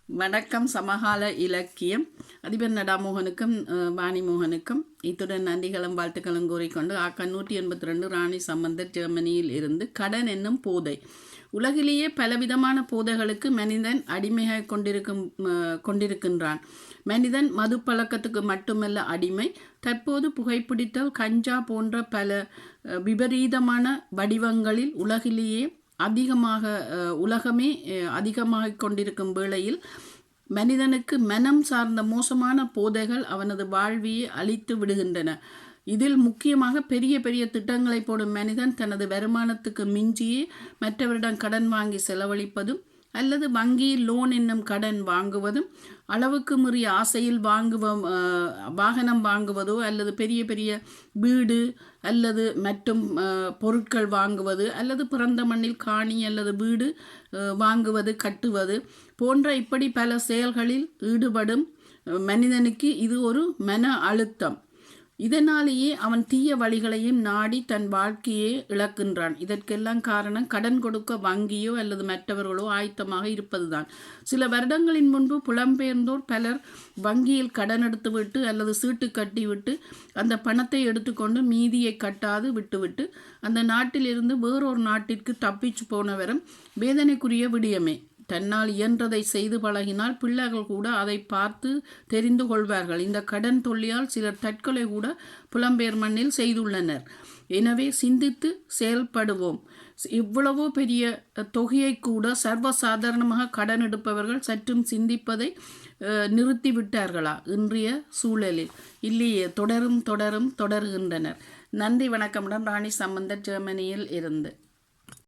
வணக்கம். சமகால இலக்கியம் அதிபர் நடாமோகனுக்கும் வாணிமோகனுக்கும் இத்துடன் நன்றிகளும் வாழ்த்துக்களும் கூறிக்கொண்டு 182 ராணி சம்பந்தர் ஜெர்மனியில் இருந்து கடன் என்னும் போதை. உலகிலேயே பலவிதமான போதைகளுக்கு மனிதன் அடிமையாக கொண்டிருக்கின்றான். மனிதன் மது பழக்கத்துக்கு மட்டுமல்ல அடிமை, தற்போது புகைப்பிடித்தல், கஞ்சா போன்ற பல விபரீதமான வடிவங்களில் உலகமே அதிகமாக கொண்டிருக்கும் வேளையில் மனிதனுக்கு மனம் சார்ந்த மோசமான போதைகள் அவனது வாழ்வியை அழித்து விடுகின்றன. இதில் முக்கியமாக பெரிய பெரிய திட்டங்களை போடும் மனிதன் தனது வருமானத்துக்கு மிஞ்சியே மற்றவரிடம் கடன் வாங்கி செலவழிப்பதும் அல்லது வங்கியில் லோன் என்னும் கடன் வாங்குவதும், அளவுக்கு மீறிய ஆசையில் வாகனம் வாங்குவதோ அல்லது பெரிய பெரிய வீடு அல்லது மற்றும் பொருட்கள் வாங்குவது அல்லது பிறந்த மண்ணில் காணி அல்லது வீடு வாங்குவது கட்டுவது போன்ற இப்படி பல செயல்களில் ஈடுபடும் மனிதனுக்கு இது ஒரு மன அழுத்தம். இதனாலேயே அவன் தீய வழிகளையும் நாடி தன் வாழ்க்கையை இழக்கின்றான். இதற்கெல்லாம் காரணம் கடன் கொடுக்க வங்கியோ அல்லது மற்றவர்களோ ஆயத்தமாக இருப்பதுதான். சில வருடங்களின் முன்பு புலம்பெயர்ந்தோர் பலர் வங்கியில் கடன் எடுத்துவிட்டு அல்லது சீட்டு கட்டிவிட்டு அந்த பணத்தை எடுத்துக்கொண்டு மீதியை கட்டாது விட்டுவிட்டு அந்த நாட்டிலிருந்து வேறொரு நாட்டிற்கு தப்பிச்சு போனவரும் வேதனைக்குரிய விடயமே. தன்னால் இயன்றதை செய்து பழகினால் பிள்ளைகள் கூட அதை பார்த்து தெரிந்து கொள்வார்கள். இந்த கடன் தொல்லியால் சிலர் தற்கொலை கூட புலம்பெயர் மண்ணில் செய்துள்ளனர். எனவே சிந்தித்து செயல்படுவோம். இவ்வளவோ பெரிய தொகையை கூட சர்வசாதாரணமாக கடன் எடுப்பவர்கள் சற்றும் சிந்திப்பதை நிறுத்திவிட்டார்களா இன்றைய சூழலில்? இல்லையே, தொடருகின்றனர். நன்றி, வணக்கமுடன் ராணி சம்பந்தர், ஜெர்மனியில் இருந்து.